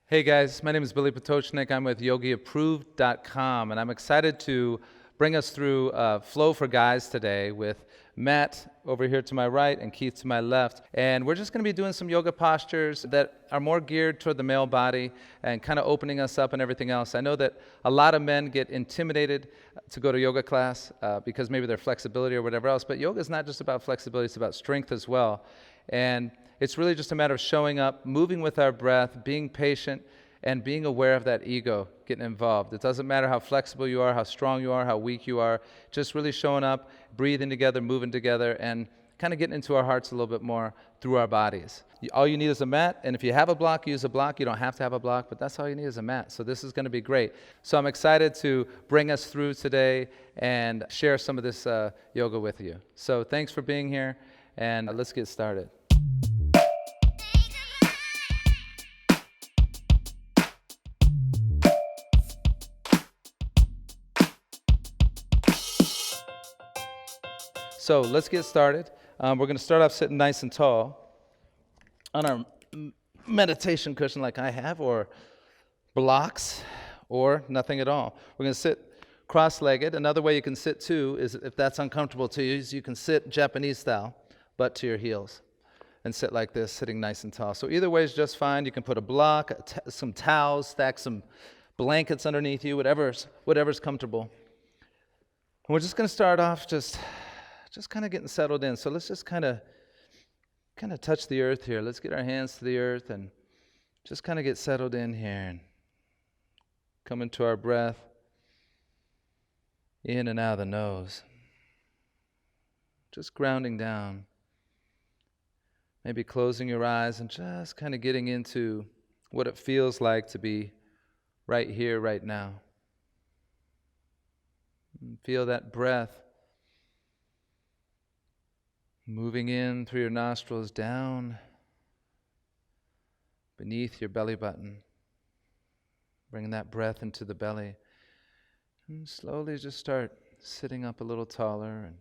Hey guys, my name is Billy Potocnik. I'm with YogiApproved.com, and I'm excited to bring us through Flow for Guys today with Matt over here to my right and Keith to my left. And we're just going to be doing some yoga postures that are more geared toward the male body and kind of opening us up and everything else. I know that a lot of men get intimidated to go to yoga class because maybe their flexibility or whatever else, but yoga is not just about flexibility, it's about strength as well. And it's really just a matter of showing up, moving with our breath, being patient, and being aware of that ego getting involved. It doesn't matter how flexible you are, how strong you are, how weak you are, just really showing up, breathing together, moving together, and kind of getting into our hearts a little bit more through our bodies. All you need is a mat, and if you have a block, use a block. You don't have to have a block, but that's all you need is a mat. So this is going to be great. So I'm excited to bring us through today and share some of this yoga with you. So thanks for being here, and let's get started. So let's get started. We're going to start off sitting nice and tall on our meditation cushion like I have, or blocks, or nothing at all. We're going to sit cross-legged. Another way you can sit too is, if that's uncomfortable to you, is you can sit Japanese style, butt to your heels, and sit like this, sitting nice and tall. So either way is just fine. You can put a block, some towels, stack some blankets underneath you, whatever's comfortable. And we're just going to start off just kind of getting settled in. So let's just kind of touch the earth here. Let's get our hands to the earth and just kind of get settled in here and come into our breath in and out of the nose. Just grounding down. Maybe closing your eyes and just kind of getting into what it feels like to be right here, right now. And feel that breath moving in through your nostrils, down beneath your belly button. Bringing that breath into the belly. And slowly just start sitting up a little taller and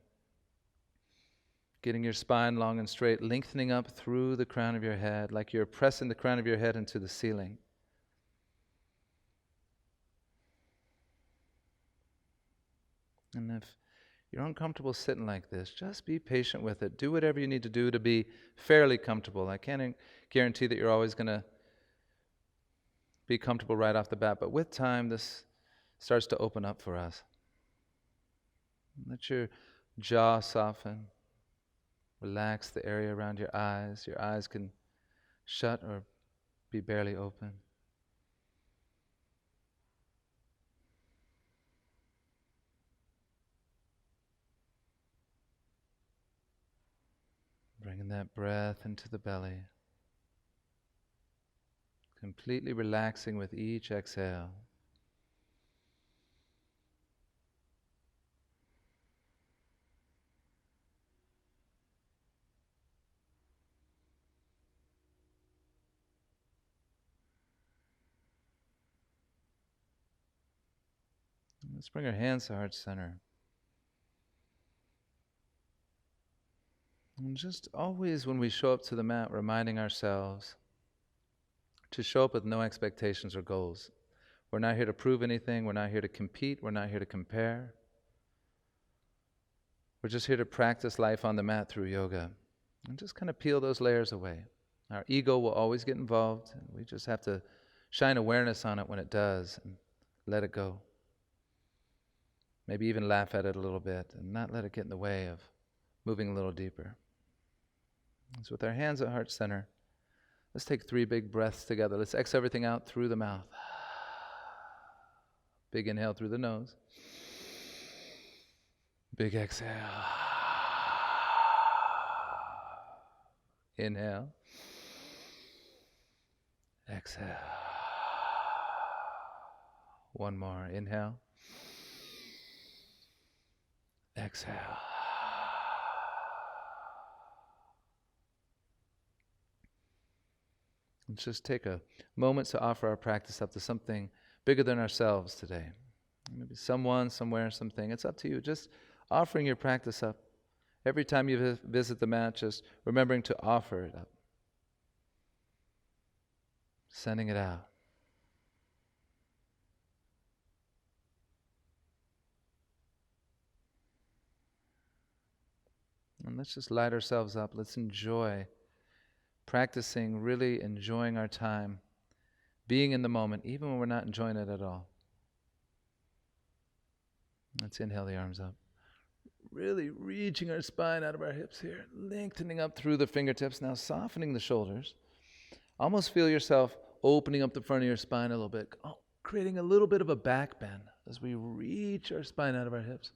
getting your spine long and straight, lengthening up through the crown of your head, like you're pressing the crown of your head into the ceiling. And if you're uncomfortable sitting like this, just be patient with it. Do whatever you need to do to be fairly comfortable. I can't guarantee that you're always going to be comfortable right off the bat, but with time, this starts to open up for us. Let your jaw soften. Relax the area around your eyes. Your eyes can shut or be barely open. Bringing that breath into the belly. Completely relaxing with each exhale. Let's bring our hands to heart center. And just always when we show up to the mat, reminding ourselves to show up with no expectations or goals. We're not here to prove anything. We're not here to compete. We're not here to compare. We're just here to practice life on the mat through yoga and just kind of peel those layers away. Our ego will always get involved, and we just have to shine awareness on it when it does and let it go. Maybe even laugh at it a little bit and not let it get in the way of moving a little deeper. So with our hands at heart center, let's take 3 big breaths together. Let's exhale everything out through the mouth. Big inhale through the nose. Big exhale. Inhale. Exhale. One more. Inhale. Exhale. Let's just take a moment to offer our practice up to something bigger than ourselves today. Maybe someone, somewhere, something. It's up to you. Just offering your practice up. Every time you visit the mat, just remembering to offer it up. Sending it out. Let's just light ourselves up. Let's enjoy practicing, really enjoying our time, being in the moment, even when we're not enjoying it at all. Let's inhale the arms up. Really reaching our spine out of our hips here, lengthening up through the fingertips, now softening the shoulders. Almost feel yourself opening up the front of your spine a little bit, creating a little bit of a back bend as we reach our spine out of our hips.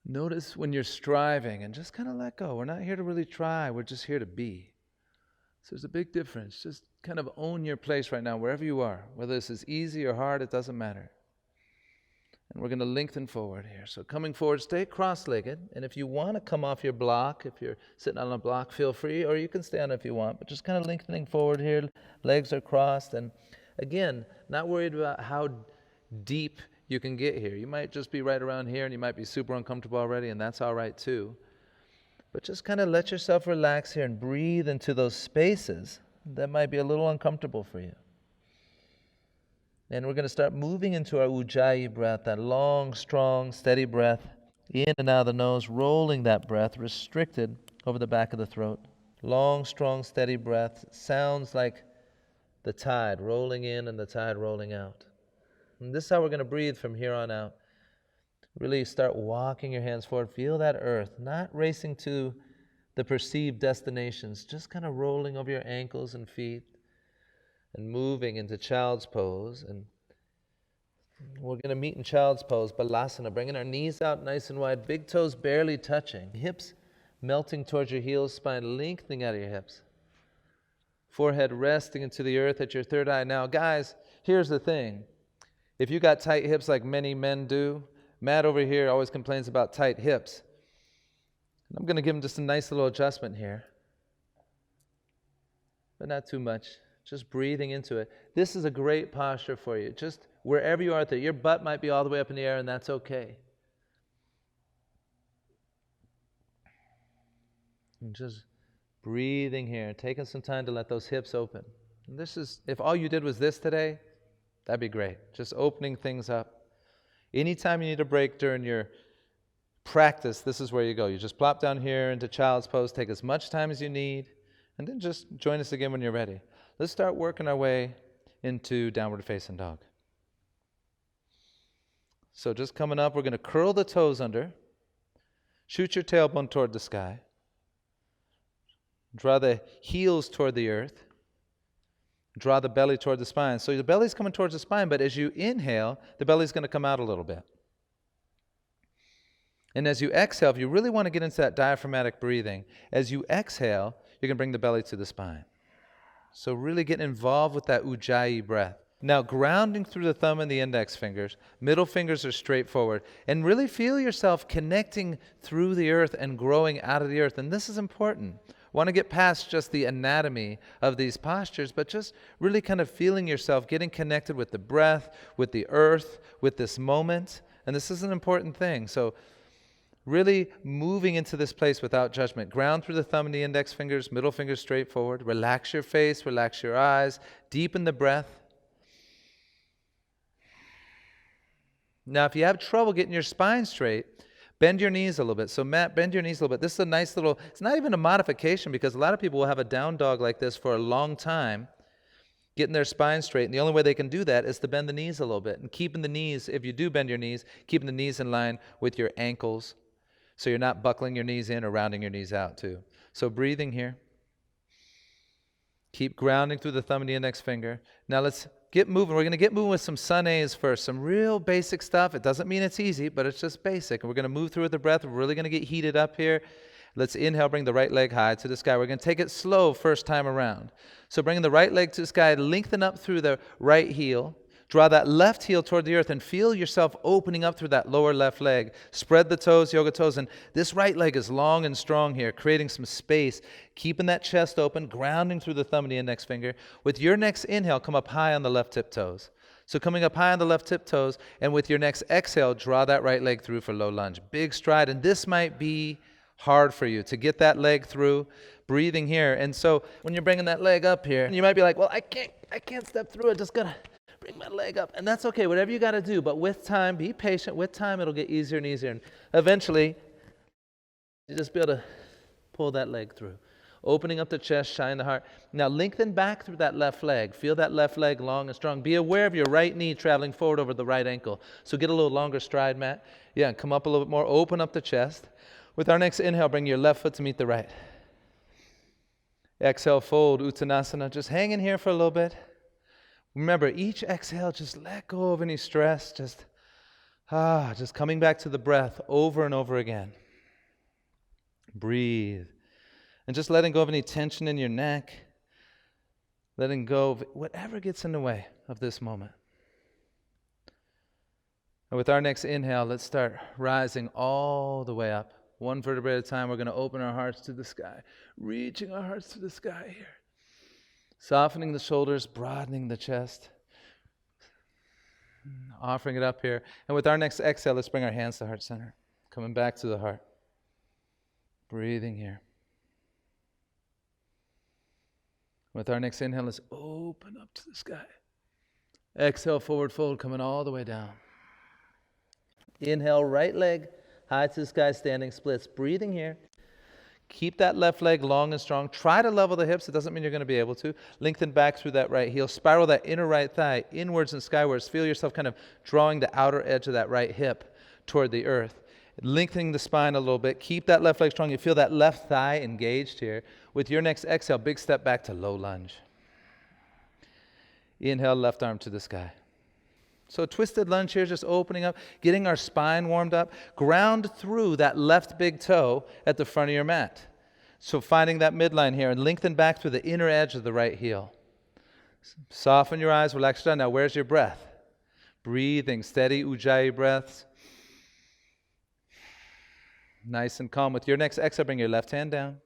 Notice when you're striving and just kind of let go. We're not here to really try, we're just here to be. So there's a big difference. Just kind of own your place right now, wherever you are. Whether this is easy or hard, it doesn't matter. And we're going to lengthen forward here. So coming forward, stay cross-legged. And if you want to come off your block, if you're sitting on a block, feel free, or you can stand if you want. But just kind of lengthening forward here. Legs are crossed. And again, not worried about how deep you can get here. You might just be right around here, and you might be super uncomfortable already, and that's all right too. But just kind of let yourself relax here and breathe into those spaces that might be a little uncomfortable for you. And we're going to start moving into our Ujjayi breath, that long, strong, steady breath, in and out of the nose, rolling that breath, restricted over the back of the throat. Long, strong, steady breath. Sounds like the tide rolling in and the tide rolling out. And this is how we're going to breathe from here on out. Really start walking your hands forward. Feel that earth, not racing to the perceived destinations, just kind of rolling over your ankles and feet and moving into child's pose. And we're going to meet in child's pose, Balasana, bringing our knees out nice and wide, big toes barely touching, hips melting towards your heels, spine lengthening out of your hips. Forehead resting into the earth at your third eye. Now, guys, here's the thing. If you got tight hips like many men do, Matt over here always complains about tight hips. I'm going to give him just a nice little adjustment here, but not too much. Just breathing into it. This is a great posture for you. Just wherever you are out there, your butt might be all the way up in the air, and that's okay. And just breathing here, taking some time to let those hips open. And this is, if all you did was this today, that'd be great. Just opening things up. Anytime you need a break during your practice, this is where you go. You just plop down here into child's pose, take as much time as you need, and then just join us again when you're ready. Let's start working our way into downward facing dog. So just coming up, we're going to curl the toes under, shoot your tailbone toward the sky, draw the heels toward the earth, draw the belly toward the spine. So the belly's coming towards the spine, but as you inhale, the belly's going to come out a little bit. And as you exhale, if you really want to get into that diaphragmatic breathing, as you exhale, you're going to bring the belly to the spine. So really get involved with that Ujjayi breath. Now grounding through the thumb and the index fingers, middle fingers are straight forward, and really feel yourself connecting through the earth and growing out of the earth. And this is important. Want to get past just the anatomy of these postures, but just really kind of feeling yourself getting connected with the breath, with the earth, with this moment. And this is an important thing. So really moving into this place without judgment. Ground through the thumb and the index fingers, middle fingers straight forward. Relax your face, relax your eyes. Deepen the breath. Now, if you have trouble getting your spine straight, bend your knees a little bit. So Matt, bend your knees a little bit. This is a nice little, it's not even a modification, because a lot of people will have a down dog like this for a long time, getting their spine straight. And the only way they can do that is to bend the knees a little bit. And keeping the knees, if you do bend your knees, keeping the knees in line with your ankles, so you're not buckling your knees in or rounding your knees out too. So breathing here. Keep grounding through the thumb and the index finger. Now let's get moving. We're going to get moving with some sun A's first. Some real basic stuff. It doesn't mean it's easy, but it's just basic. And we're going to move through with the breath. We're really going to get heated up here. Let's inhale, bring the right leg high to the sky. We're going to take it slow first time around. So bringing the right leg to the sky, lengthen up through the right heel. Draw that left heel toward the earth and feel yourself opening up through that lower left leg. Spread the toes, yoga toes, and this right leg is long and strong here, creating some space, keeping that chest open, grounding through the thumb and the index finger. With your next inhale, come up high on the left tiptoes. So coming up high on the left tiptoes, and with your next exhale, draw that right leg through for low lunge. Big stride, and this might be hard for you to get that leg through, breathing here. And so when you're bringing that leg up here, you might be like, well, I can't step through it, just gotta bring my leg up. And that's okay, whatever you got to do. But with time, be patient. With time, it'll get easier and easier. And eventually, just be able to pull that leg through. Opening up the chest, shine the heart. Now lengthen back through that left leg. Feel that left leg long and strong. Be aware of your right knee traveling forward over the right ankle. So get a little longer stride, Matt. Yeah, and come up a little bit more. Open up the chest. With our next inhale, bring your left foot to meet the right. Exhale, fold, Uttanasana. Just hang in here for a little bit. Remember, each exhale, just let go of any stress. Just coming back to the breath over and over again. Breathe. And just letting go of any tension in your neck. Letting go of whatever gets in the way of this moment. And with our next inhale, let's start rising all the way up. One vertebrae at a time, we're going to open our hearts to the sky. Reaching our hearts to the sky here. Softening the shoulders, broadening the chest. Offering it up here. And with our next exhale, let's bring our hands to heart center. Coming back to the heart. Breathing here. With our next inhale, let's open up to the sky. Exhale, forward fold, coming all the way down. Inhale, right leg, high to the sky, standing splits. Breathing here. Keep that left leg long and strong. Try to level the hips. It doesn't mean you're going to be able to. Lengthen back through that right heel. Spiral that inner right thigh inwards and skywards. Feel yourself kind of drawing the outer edge of that right hip toward the earth. Lengthening the spine a little bit. Keep that left leg strong. You feel that left thigh engaged here. With your next exhale, big step back to low lunge. Inhale, left arm to the sky. So twisted lunge here, just opening up, getting our spine warmed up. Ground through that left big toe at the front of your mat. So finding that midline here and lengthen back through the inner edge of the right heel. Soften your eyes, relax your jaw. Now where's your breath? Breathing, steady Ujjayi breaths. Nice and calm. With your next exhale, bring your left hand down.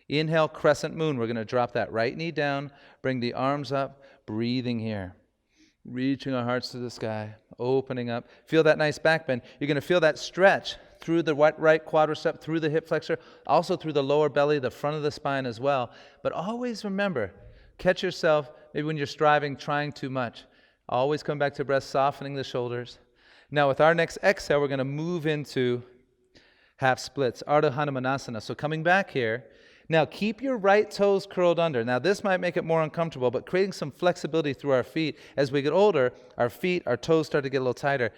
Inhale, crescent moon. We're going to drop that right knee down. Bring the arms up. Breathing here. Reaching our hearts to the sky. Opening up. Feel that nice back bend. You're going to feel that stretch through the right quadricep, through the hip flexor, also through the lower belly, the front of the spine as well. But always remember, catch yourself, maybe when you're striving, trying too much. Always come back to breath, softening the shoulders. Now with our next exhale, we're going to move into half splits, Ardha Hanumanasana. So coming back here, now keep your right toes curled under. Now this might make it more uncomfortable, but creating some flexibility through our feet. As we get older, our feet, our toes start to get a little tighter.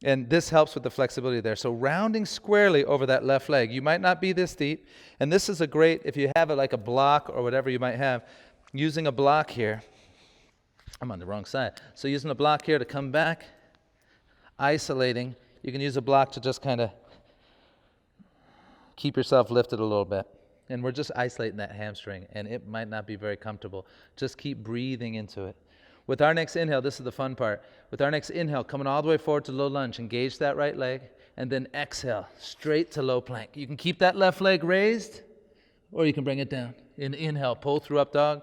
And this helps with the flexibility there. So rounding squarely over that left leg. You might not be this deep. And this is a great, if you have it like a block or whatever you might have, using a block here. I'm on the wrong side. So using a block here to come back, isolating. You can use a block to just kind of keep yourself lifted a little bit. And we're just isolating that hamstring, and it might not be very comfortable. Just keep breathing into it. With our next inhale, this is the fun part. With our next inhale, coming all the way forward to low lunge, engage that right leg, and then exhale, straight to low plank. You can keep that left leg raised, or you can bring it down. Inhale, pull through up dog,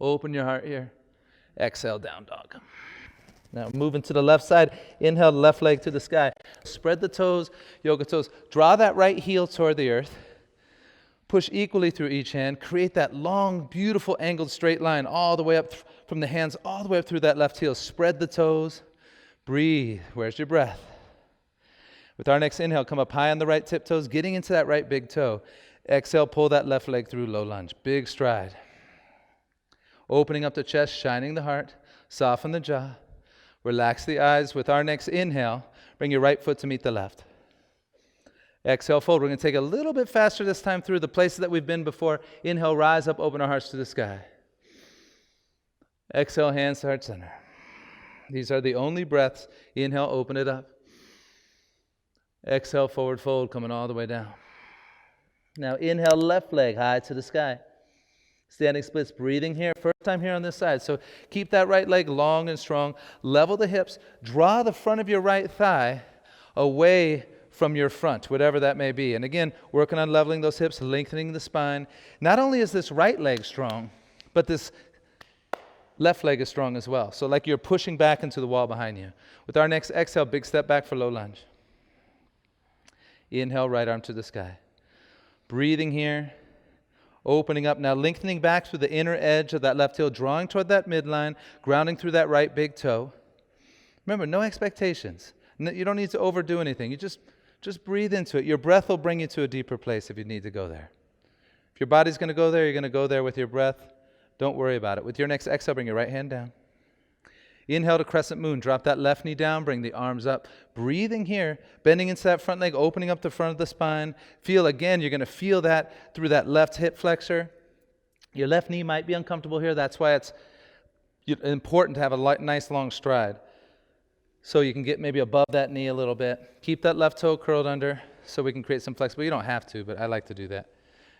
open your heart here. Exhale, down dog. Now moving to the left side, inhale, left leg to the sky. Spread the toes, yoga toes. Draw that right heel toward the earth. Push equally through each hand. Create that long, beautiful angled straight line all the way up from the hands, all the way up through that left heel. Spread the toes. Breathe. Where's your breath? With our next inhale, come up high on the right tiptoes, getting into that right big toe. Exhale, pull that left leg through low lunge. Big stride. Opening up the chest, shining the heart. Soften the jaw. Relax the eyes. With our next inhale, bring your right foot to meet the left. Exhale, fold. We're going to take a little bit faster this time through the places that we've been before. Inhale, rise up, open our hearts to the sky. Exhale, hands to heart center. These are the only breaths. Inhale, open it up. Exhale, forward fold, coming all the way down. Now inhale, left leg high to the sky. Standing splits, breathing here. First time here on this side. So keep that right leg long and strong. Level the hips. Draw the front of your right thigh away from your front, whatever that may be. And again, working on leveling those hips, lengthening the spine. Not only is this right leg strong, but this left leg is strong as well. So like you're pushing back into the wall behind you. With our next exhale, big step back for low lunge. Inhale, right arm to the sky. Breathing here. Opening up now, lengthening back through the inner edge of that left heel, drawing toward that midline, grounding through that right big toe. Remember, no expectations. You don't need to overdo anything. You just Just breathe into it. Your breath will bring you to a deeper place if you need to go there. If your body's going to go there, you're going to go there with your breath. Don't worry about it. With your next exhale, bring your right hand down. Inhale to crescent moon. Drop that left knee down. Bring the arms up. Breathing here. Bending into that front leg. Opening up the front of the spine. Feel again. You're going to feel that through that left hip flexor. Your left knee might be uncomfortable here. That's why it's important to have a nice long stride. So you can get maybe above that knee a little bit. Keep that left toe curled under so we can create some flexibility. You don't have to, but I like to do that.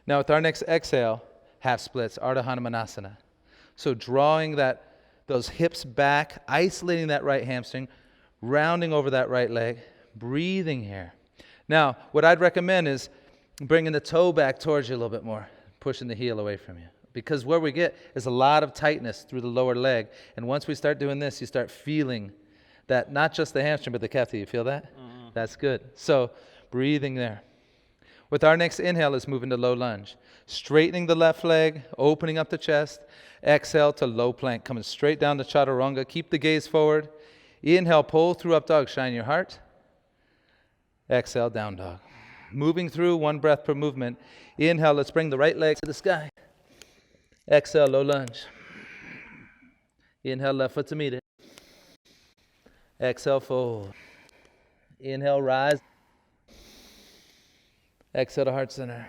Now with our next exhale, half splits, Ardha Hanumanasana. So drawing those hips back, isolating that right hamstring, rounding over that right leg, breathing here. Now, what I'd recommend is bringing the toe back towards you a little bit more, pushing the heel away from you. Because where we get is a lot of tightness through the lower leg. And once we start doing this, you start feeling that, not just the hamstring, but the calf. Do you feel that? Mm-hmm. That's good. So breathing there. With our next inhale, let's move into low lunge. Straightening the left leg, opening up the chest. Exhale to low plank, coming straight down to chaturanga. Keep the gaze forward. Inhale, pull through up dog, shine your heart. Exhale, down dog. Moving through, one breath per movement. Inhale, let's bring the right leg to the sky. Exhale, low lunge. Inhale, left foot to meet it. Exhale, fold. Inhale, rise. Exhale to heart center.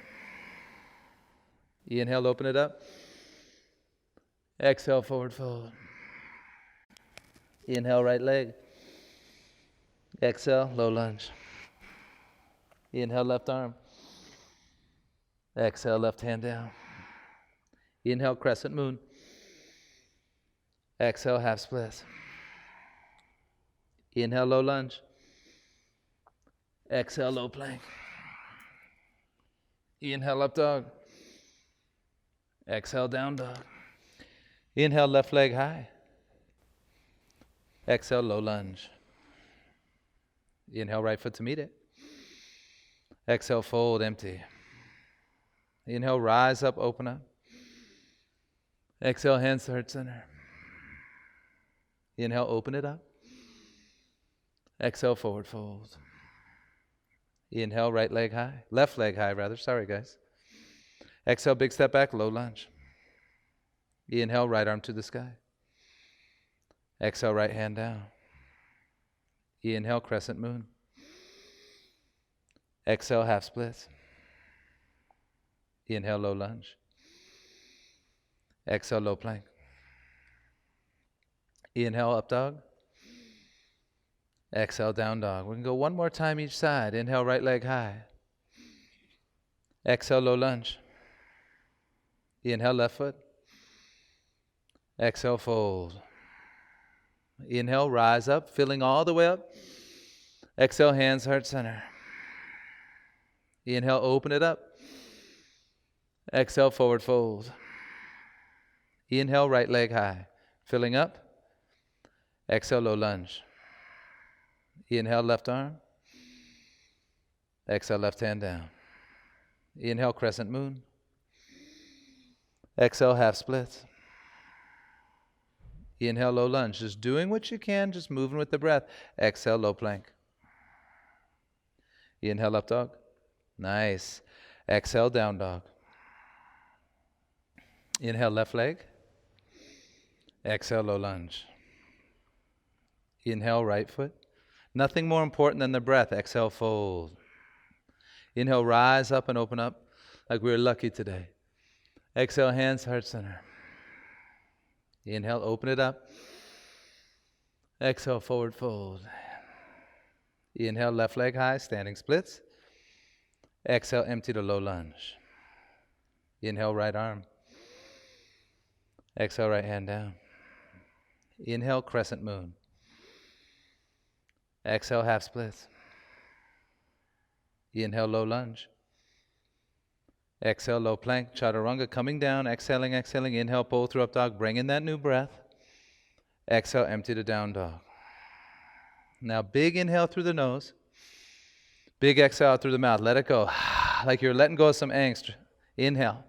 Inhale, open it up. Exhale, forward fold. Inhale, right leg. Exhale, low lunge. Inhale, left arm. Exhale, left hand down. Inhale, crescent moon. Exhale, half splits. Inhale, low lunge. Exhale, low plank. Inhale, up dog. Exhale, down dog. Inhale, left leg high. Exhale, low lunge. Inhale, right foot to meet it. Exhale, fold, empty. Inhale, rise up, open up. Exhale, hands to heart center. Inhale, open it up. Exhale, forward fold. Inhale, right leg high. Left leg high, rather. Sorry, guys. Exhale, big step back, low lunge. Inhale, right arm to the sky. Exhale, right hand down. Inhale, crescent moon. Exhale, half splits. Inhale, low lunge. Exhale, low plank. Inhale, up dog. Exhale, down dog. We can go one more time each side. Inhale, right leg high. Exhale, low lunge. Inhale, left foot. Exhale, fold. Inhale, rise up, filling all the way up. Exhale, hands, heart center. Inhale, open it up. Exhale, forward fold. Inhale, right leg high, filling up. Exhale, low lunge. Inhale, left arm. Exhale, left hand down. Inhale, crescent moon. Exhale, half splits. Inhale, low lunge. Just doing what you can, just moving with the breath. Exhale, low plank. Inhale, up dog. Nice. Exhale, down dog. Inhale, left leg. Exhale, low lunge. Inhale, right foot. Nothing more important than the breath. Exhale, fold. Inhale, rise up and open up like we were lucky today. Exhale, hands, heart center. Inhale, open it up. Exhale, forward fold. Inhale, left leg high, standing splits. Exhale, empty to low lunge. Inhale, right arm. Exhale, right hand down. Inhale, crescent moon. Exhale, half splits. Inhale, low lunge. Exhale, low plank, chaturanga, coming down, exhaling, exhaling. Inhale, pull through up dog, bring in that new breath. Exhale, empty to down dog. Now, big inhale through the nose. Big exhale through the mouth. Let it go. Like you're letting go of some angst. Inhale.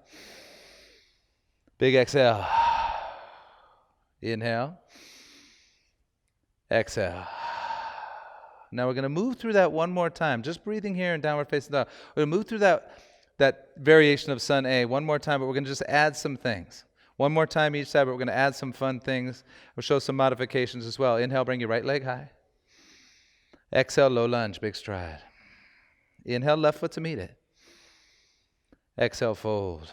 Big exhale. Inhale. Exhale. Now we're going to move through that one more time. Just breathing here in downward facing dog. We're going to move through that variation of sun A one more time, but we're going to just add some things. One more time each side, but we're going to add some fun things. We'll show some modifications as well. Inhale, bring your right leg high. Exhale, low lunge, big stride. Inhale, left foot to meet it. Exhale, fold.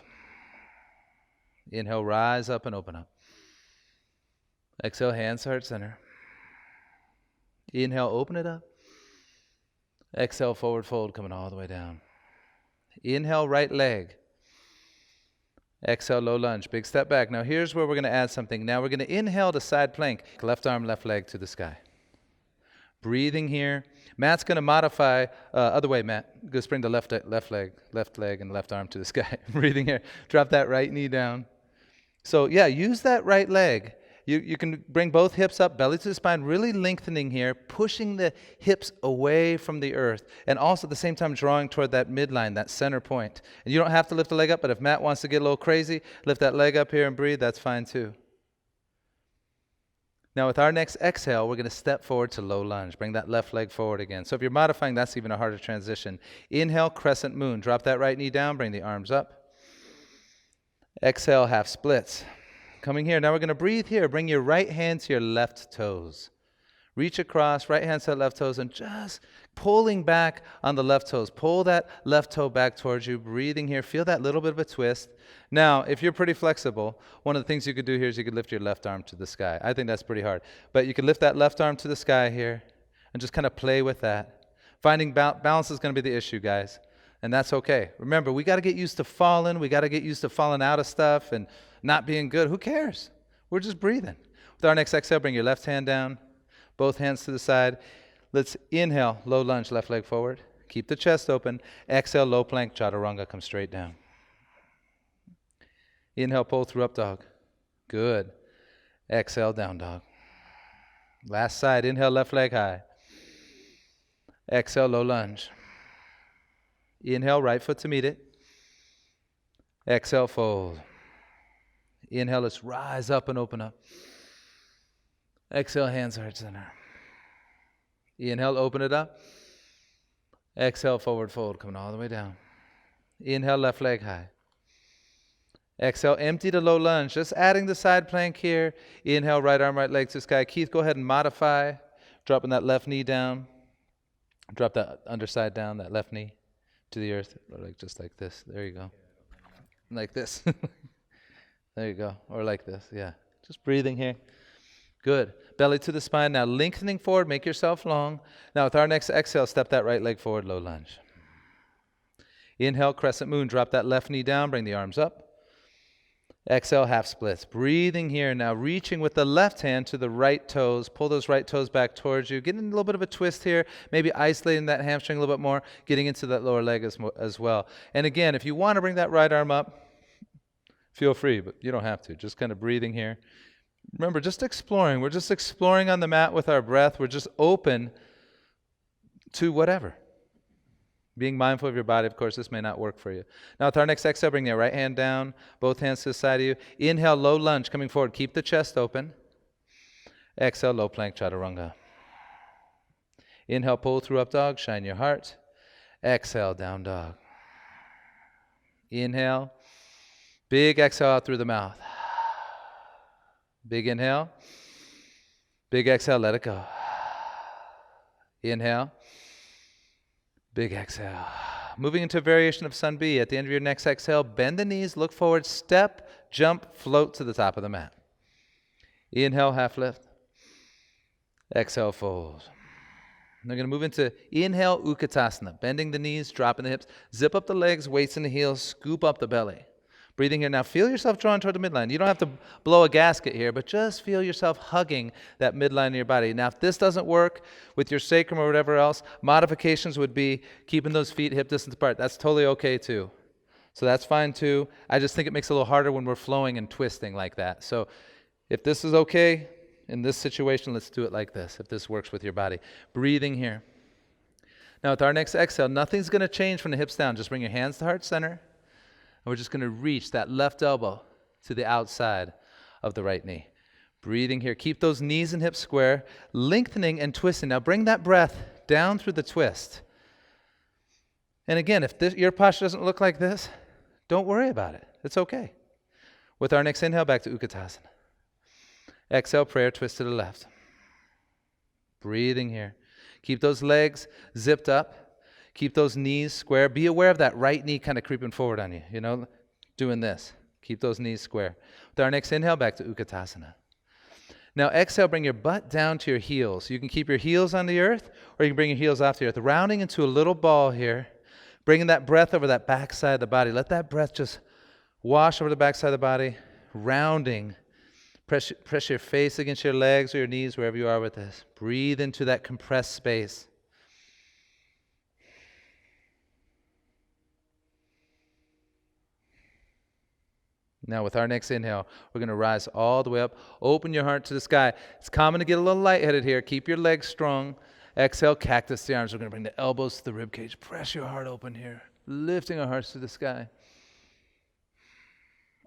Inhale, rise up and open up. Exhale, hands to heart center. Inhale, open it up. Exhale, forward fold, coming all the way down. Inhale, right leg. Exhale, low lunge, big step back. Now here's where we're going to add something. Now we're going to inhale to side plank. Left arm, left leg to the sky. Breathing here. Matt's going to modify, other way, Matt. Go bring the left leg and left arm to the sky. Breathing here. Drop that right knee down. So yeah, use that right leg. You can bring both hips up, belly to the spine, really lengthening here, pushing the hips away from the earth, and also at the same time drawing toward that midline, that center point. And you don't have to lift the leg up, but if Matt wants to get a little crazy, lift that leg up here and breathe, that's fine too. Now with our next exhale, we're going to step forward to low lunge. Bring that left leg forward again. So if you're modifying, that's even a harder transition. Inhale, crescent moon. Drop that right knee down, bring the arms up. Exhale, half splits. Coming here. Now we're going to breathe here. Bring your right hand to your left toes. Reach across, right hand to the left toes, and just pulling back on the left toes. Pull that left toe back towards you. Breathing here. Feel that little bit of a twist. Now, if you're pretty flexible, one of the things you could do here is you could lift your left arm to the sky. I think that's pretty hard. But you could lift that left arm to the sky here and just kind of play with that. Finding balance is going to be the issue, guys. And that's okay. Remember, we got to get used to falling. We got to get used to falling out of stuff and not being good. Who cares? We're just breathing. With our next exhale, bring your left hand down, both hands to the side. Let's inhale, low lunge, left leg forward. Keep the chest open. Exhale, low plank, chaturanga, come straight down. Inhale, pull through up dog. Good. Exhale, down dog. Last side, inhale, left leg high. Exhale, low lunge. Inhale, right foot to meet it. Exhale, fold. Inhale, let's rise up and open up. Exhale, hands heart center. Inhale, open it up. Exhale, forward fold, coming all the way down. Inhale, left leg high. Exhale, empty to low lunge. Just adding the side plank here. Inhale, right arm, right leg to sky. Keith, go ahead and modify. Dropping that left knee down. Drop that underside down, that left knee to the earth. Or like just like this. There you go. Like this. There you go. Or like this. Yeah. Just breathing here. Good. Belly to the spine. Now lengthening forward. Make yourself long. Now with our next exhale, step that right leg forward, low lunge. Inhale, crescent moon. Drop that left knee down. Bring the arms up. Exhale, half splits. Breathing here. Now reaching with the left hand to the right toes. Pull those right toes back towards you. Getting a little bit of a twist here. Maybe isolating that hamstring a little bit more. Getting into that lower leg as well. And again, if you want to bring that right arm up, feel free, but you don't have to. Just kind of breathing here. Remember, just exploring. We're just exploring on the mat with our breath. We're just open to whatever. Being mindful of your body, of course, this may not work for you. Now with our next exhale, bring your right hand down, both hands to the side of you. Inhale, low lunge, coming forward. Keep the chest open. Exhale, low plank, chaturanga. Inhale, pull through up dog, shine your heart. Exhale, down dog. Inhale. Big exhale out through the mouth. Big inhale. Big exhale, let it go. Inhale. Big exhale. Moving into a variation of Sun B. At the end of your next exhale, bend the knees, look forward, step, jump, float to the top of the mat. Inhale, half lift. Exhale, fold. And they're going to move into inhale, Utkatasana. Bending the knees, dropping the hips. Zip up the legs, weights in the heels, scoop up the belly. Breathing here. Now feel yourself drawing toward the midline. You don't have to blow a gasket here, but just feel yourself hugging that midline of your body. Now if this doesn't work with your sacrum or whatever else, modifications would be keeping those feet hip distance apart. That's totally okay too. So that's fine too. I just think it makes it a little harder when we're flowing and twisting like that. So if this is okay in this situation, let's do it like this, if this works with your body. Breathing here. Now with our next exhale, nothing's going to change from the hips down. Just bring your hands to heart center. And we're just going to reach that left elbow to the outside of the right knee. Breathing here. Keep those knees and hips square, lengthening and twisting. Now bring that breath down through the twist. And again, if your posture doesn't look like this, don't worry about it. It's okay. With our next inhale, back to Utkatasana. Exhale, prayer twist to the left. Breathing here. Keep those legs zipped up. Keep those knees square. Be aware of that right knee kind of creeping forward on you, doing this. Keep those knees square. With our next inhale, back to Utkatasana. Now exhale, bring your butt down to your heels. You can keep your heels on the earth, or you can bring your heels off the earth. Rounding into a little ball here. Bringing that breath over that back side of the body. Let that breath just wash over the back side of the body. Rounding. Press your face against your legs or your knees, wherever you are with this. Breathe into that compressed space. Now with our next inhale, we're going to rise all the way up. Open your heart to the sky. It's common to get a little lightheaded here. Keep your legs strong. Exhale, cactus the arms. We're going to bring the elbows to the rib cage. Press your heart open here. Lifting our hearts to the sky.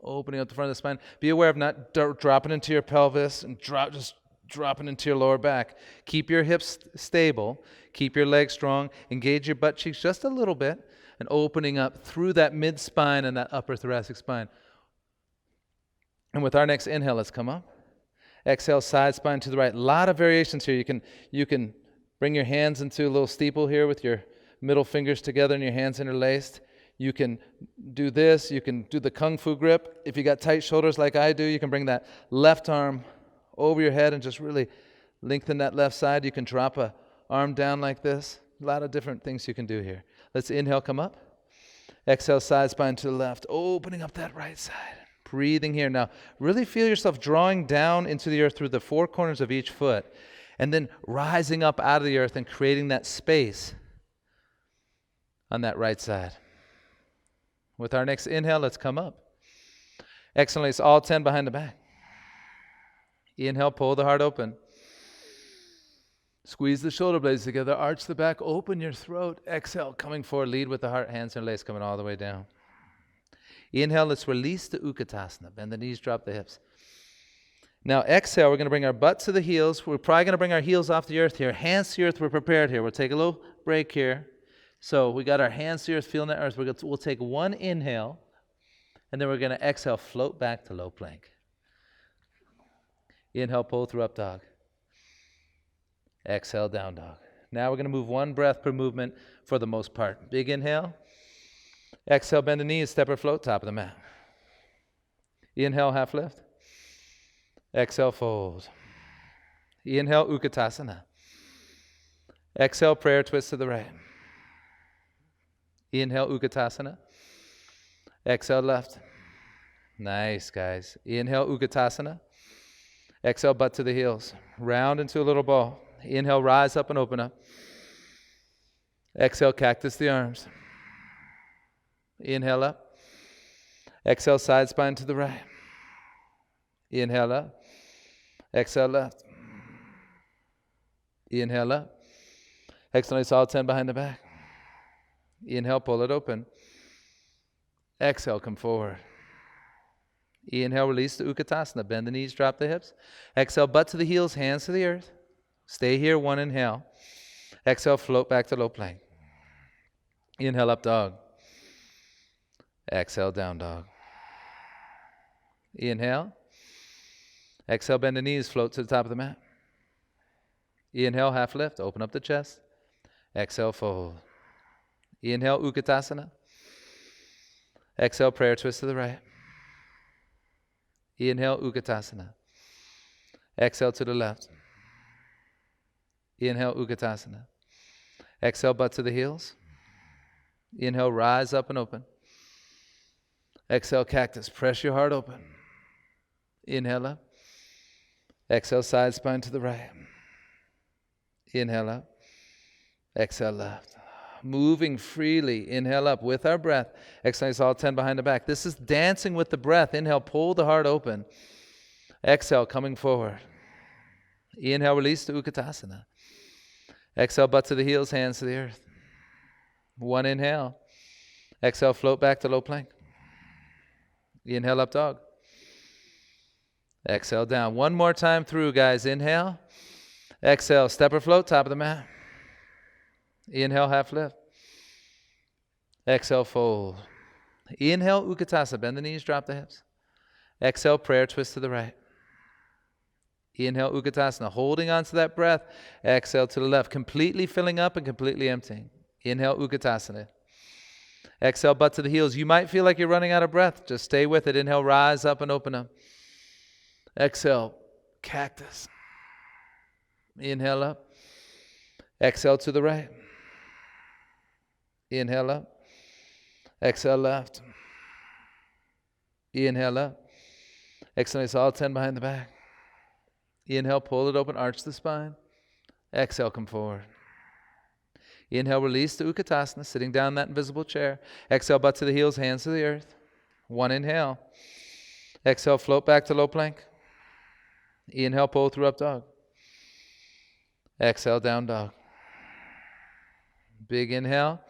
Opening up the front of the spine. Be aware of not dropping into your pelvis and just dropping into your lower back. Keep your hips stable. Keep your legs strong. Engage your butt cheeks just a little bit. And opening up through that mid-spine and that upper thoracic spine. And with our next inhale, let's come up. Exhale, side spine to the right. A lot of variations here. You can bring your hands into a little steeple here with your middle fingers together and your hands interlaced. You can do this. You can do the kung fu grip. If you got tight shoulders like I do, you can bring that left arm over your head and just really lengthen that left side. You can drop a arm down like this. A lot of different things you can do here. Let's inhale, come up. Exhale, side spine to the left. Opening up that right side. Breathing here. Now, really feel yourself drawing down into the earth through the four corners of each foot, and then rising up out of the earth and creating that space on that right side. With our next inhale, let's come up. Exhale, release all 10 behind the back. Inhale, pull the heart open. Squeeze the shoulder blades together, arch the back, open your throat. Exhale, coming forward, lead with the heart, hands interlaced, coming all the way down. Inhale, let's release to Utkatasana. Bend the knees, drop the hips. Now exhale, we're going to bring our butt to the heels. We're probably going to bring our heels off the earth here. Hands to the earth, we're prepared here. We'll take a little break here. So we got our hands to the earth, feeling that earth. We'll take one inhale, and then we're going to exhale, float back to low plank. Inhale, pull through up dog. Exhale, down dog. Now we're going to move one breath per movement for the most part. Big inhale. Exhale, bend the knees, step or float, top of the mat. Inhale, half lift. Exhale, fold. Inhale, Utkatasana. Exhale, prayer twist to the right. Inhale, Utkatasana. Exhale, left. Nice, guys. Inhale, Utkatasana. Exhale, butt to the heels. Round into a little ball. Inhale, rise up and open up. Exhale, cactus the arms. Inhale up. Exhale, side spine to the right. Inhale up. Exhale left. Inhale up. Exhale, release all 10 behind the back. Inhale, pull it open. Exhale, come forward. Inhale, release to Utkatasana. Bend the knees, drop the hips. Exhale, butt to the heels, hands to the earth. Stay here, one inhale. Exhale, float back to low plank. Inhale, up dog. Exhale, down dog. Inhale. Exhale, bend the knees, float to the top of the mat. Inhale, half lift, open up the chest. Exhale, fold. Inhale, Utkatasana. Exhale, prayer twist to the right. Inhale, Utkatasana. Exhale to the left. Inhale, Utkatasana. Exhale, butt to the heels. Inhale, rise up and open. Exhale, cactus. Press your heart open. Inhale up. Exhale, side spine to the right. Inhale up. Exhale, left. Moving freely. Inhale up with our breath. Exhale, all 10 behind the back. This is dancing with the breath. Inhale, pull the heart open. Exhale, coming forward. Inhale, release to Utkatasana. Exhale, butt to the heels, hands to the earth. One inhale. Exhale, float back to low plank. Inhale, up dog. Exhale, down. One more time through, guys. Inhale. Exhale, step or float, top of the mat. Inhale, half lift. Exhale, fold. Inhale, Utkatasana. Bend the knees, drop the hips. Exhale, prayer twist to the right. Inhale, Utkatasana. Holding on to that breath. Exhale to the left. Completely filling up and completely emptying. Inhale, Utkatasana. Exhale, butt to the heels. You might feel like you're running out of breath. Just stay with it. Inhale, rise up and open up. Exhale, cactus. Inhale up. Exhale to the right. Inhale up. Exhale left. Inhale up. Exhale, all 10 behind the back. Inhale, pull it open, arch the spine. Exhale, come forward. Inhale, release to Utkatasana, sitting down in that invisible chair. Exhale, butt to the heels, hands to the earth. One inhale. Exhale, float back to low plank. Inhale, pull through up dog. Exhale, down dog. Big inhale.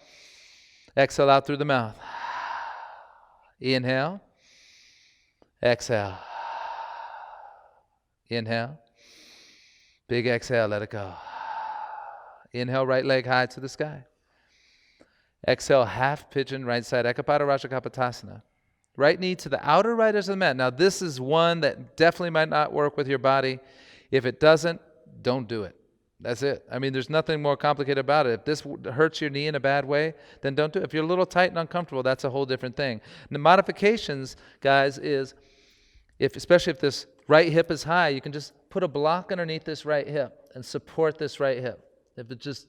Exhale out through the mouth. Inhale. Exhale. Inhale. Big exhale, let it go. Inhale, right leg high to the sky. Exhale, half pigeon, right side, Ekapada Raja Kapotasana. Right knee to the outer right edge of the mat. Now, this is one that definitely might not work with your body. If it doesn't, don't do it. That's it. I mean, there's nothing more complicated about it. If this hurts your knee in a bad way, then don't do it. If you're a little tight and uncomfortable, that's a whole different thing. The modifications, guys, is especially if this right hip is high, you can just put a block underneath this right hip and support this right hip. If it's just,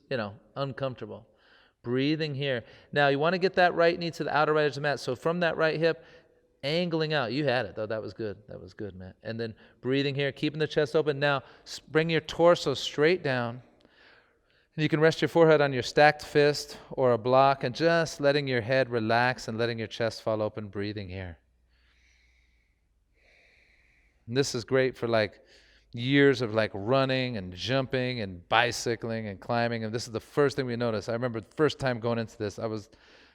uncomfortable. Breathing here. Now, you want to get that right knee to the outer right edge of the mat. So from that right hip, angling out. You had it, though. That was good. That was good, man. And then breathing here, keeping the chest open. Now, bring your torso straight down. And you can rest your forehead on your stacked fist or a block and just letting your head relax and letting your chest fall open, breathing here. And this is great for years of running and jumping and bicycling and climbing. And this is the first thing we noticed. I remember the first time going into this, I was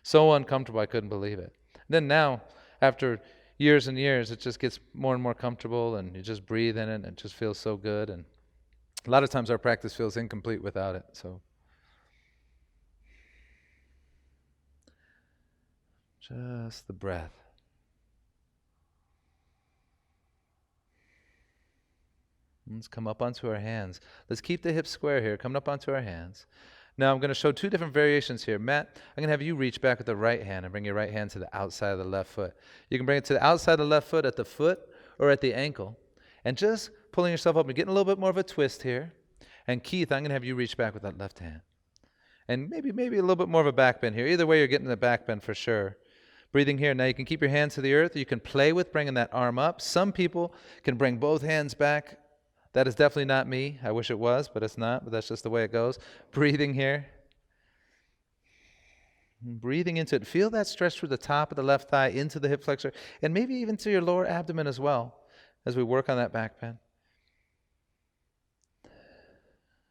so uncomfortable, I couldn't believe it. And then now, after years and years, it just gets more and more comfortable, and you just breathe in it, and it just feels so good. And a lot of times our practice feels incomplete without it. So just the breath. Let's come up onto our hands. Let's keep the hips square here, coming up onto our hands. Now I'm going to show two different variations here. Matt, I'm going to have you reach back with the right hand and bring your right hand to the outside of the left foot. You can bring it to the outside of the left foot at the foot or at the ankle. And just pulling yourself up and getting a little bit more of a twist here. And Keith, I'm going to have you reach back with that left hand. And maybe a little bit more of a back bend here. Either way, you're getting the back bend for sure. Breathing here. Now you can keep your hands to the earth. You can play with bringing that arm up. Some people can bring both hands back. That is definitely not me. I wish it was, but it's not. But that's just the way it goes. Breathing here. Breathing into it. Feel that stretch through the top of the left thigh into the hip flexor, and maybe even to your lower abdomen as well as we work on that back bend.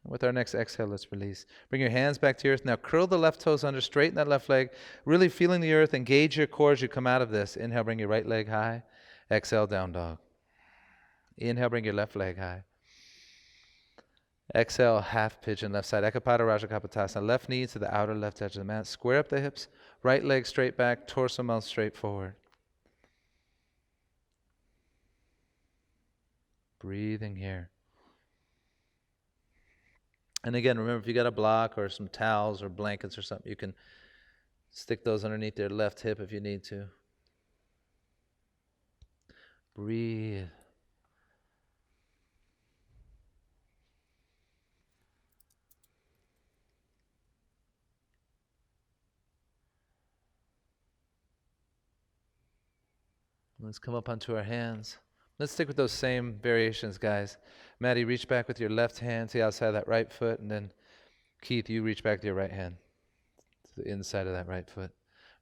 With our next exhale, let's release. Bring your hands back to earth. Now curl the left toes under, straighten that left leg, really feeling the earth. Engage your core as you come out of this. Inhale, bring your right leg high. Exhale, down dog. Inhale, bring your left leg high. Exhale, half pigeon, left side. Ekapada Raja Kapotasana. Left knee to the outer left edge of the mat. Square up the hips. Right leg straight back. Torso mouth straight forward. Breathing here. And again, remember, if you got a block or some towels or blankets or something, you can stick those underneath your left hip if you need to. Breathe. Let's come up onto our hands. Let's stick with those same variations, guys. Maddie, reach back with your left hand to the outside of that right foot, and then Keith, you reach back to your right hand to the inside of that right foot.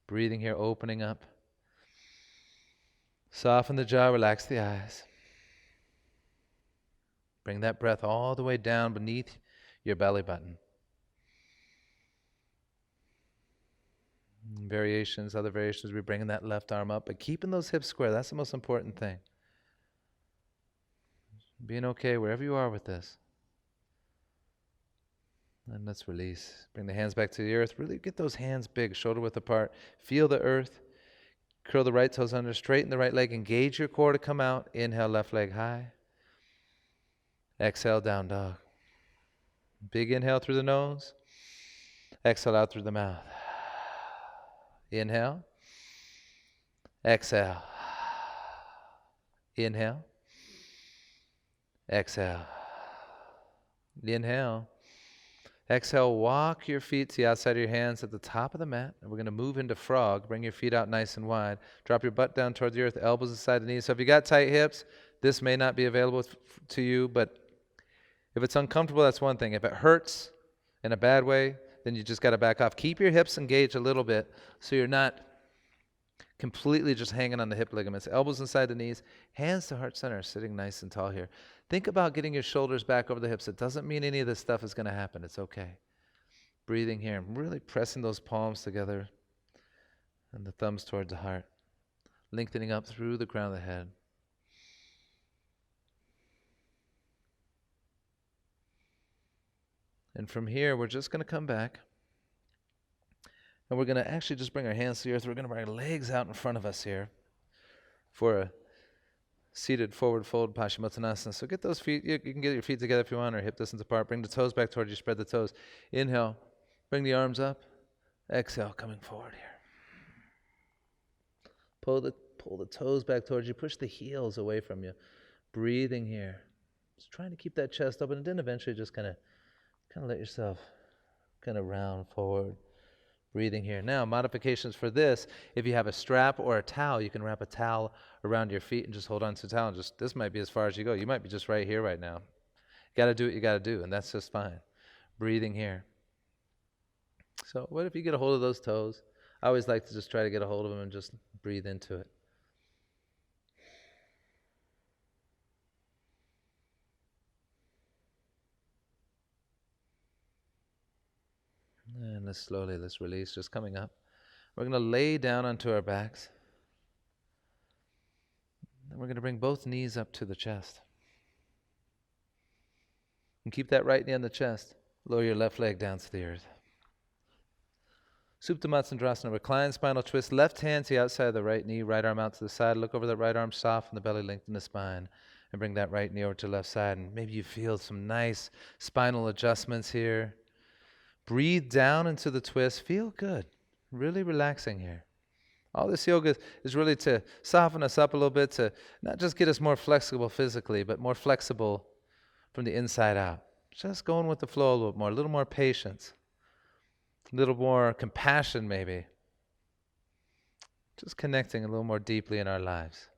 Breathing here, opening up. Soften the jaw, relax the eyes. Bring that breath all the way down beneath your belly button. Other variations, we're bringing that left arm up, but keeping those hips square. That's the most important thing. Being okay wherever you are with this. And let's release. Bring the hands back to the earth. Really get those hands big, shoulder width apart. Feel the earth. Curl the right toes under. Straighten the right leg. Engage your core to come out. Inhale, left leg high. Exhale, down dog. Big inhale through the nose. Exhale out through the mouth. Inhale. Exhale. Inhale. Exhale. Inhale. Exhale, walk your feet to the outside of your hands at the top of the mat. And we're going to move into frog. Bring your feet out nice and wide. Drop your butt down toward the earth, elbows inside the knees. So if you got tight hips, this may not be available to you, but if it's uncomfortable, that's one thing. If it hurts in a bad way, then you just got to back off. Keep your hips engaged a little bit so you're not completely just hanging on the hip ligaments. Elbows inside the knees, hands to heart center, sitting nice and tall here. Think about getting your shoulders back over the hips. It doesn't mean any of this stuff is going to happen. It's okay. Breathing here, really pressing those palms together and the thumbs towards the heart. Lengthening up through the crown of the head. And from here, we're just going to come back. And we're going to actually just bring our hands to the earth. We're going to bring our legs out in front of us here for a seated forward fold Paschimottanasana. So get those feet, you can get your feet together if you want, or hip distance apart. Bring the toes back towards you, spread the toes. Inhale, bring the arms up. Exhale, coming forward here. Pull the toes back towards you. Push the heels away from you. Breathing here. Just trying to keep that chest open, and then eventually just kind of let yourself kind of round forward. Breathing here. Now, modifications for this. If you have a strap or a towel, you can wrap a towel around your feet and just hold on to the towel. And this might be as far as you go. You might be just right here right now. You got to do what you got to do, and that's just fine. Breathing here. So what if you get a hold of those toes? I always like to just try to get a hold of them and just breathe into it. And let's release, just coming up. We're going to lay down onto our backs. And we're going to bring both knees up to the chest. And keep that right knee on the chest. Lower your left leg down to the earth. Supta Matsyendrasana, recline spinal twist. Left hand to the outside of the right knee, right arm out to the side. Look over that right arm, soften the belly, lengthen the spine. And bring that right knee over to the left side. And maybe you feel some nice spinal adjustments here. Breathe down into the twist. Feel good. Really relaxing here. All this yoga is really to soften us up a little bit, to not just get us more flexible physically, but more flexible from the inside out. Just going with the flow a little more patience, a little more compassion maybe. Just connecting a little more deeply in our lives.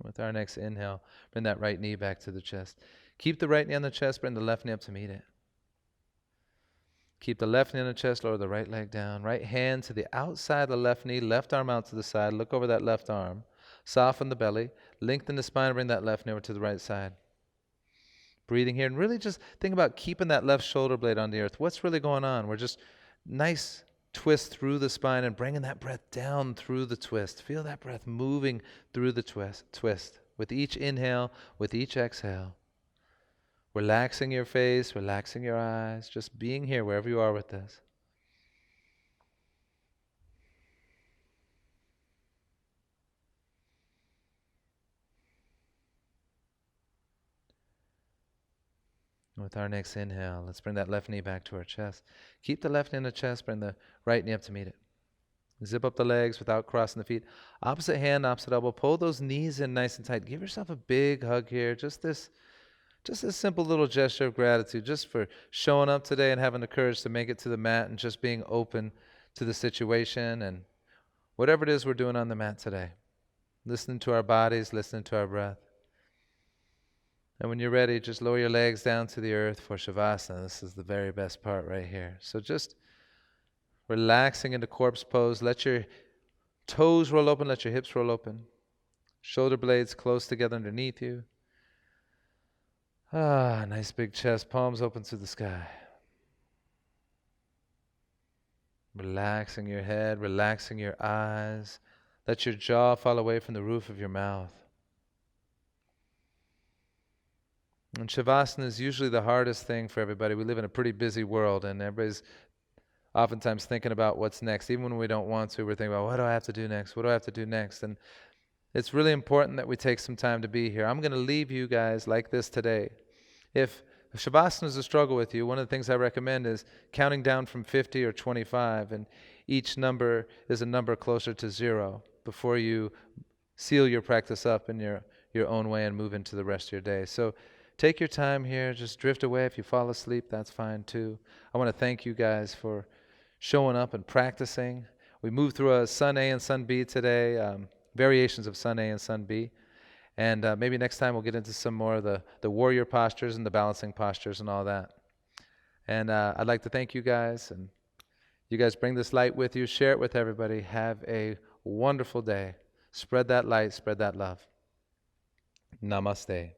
With our next inhale, bring that right knee back to the chest. Keep the right knee on the chest, bring the left knee up to meet it. Keep the left knee on the chest, lower the right leg down. Right hand to the outside of the left knee, left arm out to the side. Look over that left arm. Soften the belly. Lengthen the spine, bring that left knee over to the right side. Breathing here, and really just think about keeping that left shoulder blade on the earth. What's really going on? We're just nice twist through the spine and bringing that breath down through the twist. Feel that breath moving through the twist. With each inhale, with each exhale. Relaxing your face, relaxing your eyes, just being here wherever you are with this. With our next inhale, let's bring that left knee back to our chest. Keep the left knee in the chest, bring the right knee up to meet it. Zip up the legs without crossing the feet. Opposite hand, opposite elbow. Pull those knees in nice and tight. Give yourself a big hug here. Just this simple little gesture of gratitude, just for showing up today and having the courage to make it to the mat and just being open to the situation and whatever it is we're doing on the mat today. Listening to our bodies, listening to our breath. And when you're ready, just lower your legs down to the earth for Shavasana. This is the very best part right here. So just relaxing into corpse pose. Let your toes roll open, let your hips roll open. Shoulder blades close together underneath you. Nice big chest, palms open to the sky. Relaxing your head, relaxing your eyes. Let your jaw fall away from the roof of your mouth. And Shavasana is usually the hardest thing for everybody. We live in a pretty busy world, and everybody's oftentimes thinking about what's next. Even when we don't want to, we're thinking about, what do I have to do next? What do I have to do next? And it's really important that we take some time to be here. I'm going to leave you guys like this today. If Shavasana is a struggle with you, one of the things I recommend is counting down from 50 or 25, and each number is a number closer to 0 before you seal your practice up in your own way and move into the rest of your day. So take your time here. Just drift away. If you fall asleep, that's fine too. I want to thank you guys for showing up and practicing. We moved through a Sun A and Sun B today, variations of Sun A and Sun B. And maybe next time we'll get into some more of the warrior postures and the balancing postures and all that. And I'd like to thank you guys. And you guys bring this light with you. Share it with everybody. Have a wonderful day. Spread that light. Spread that love. Namaste.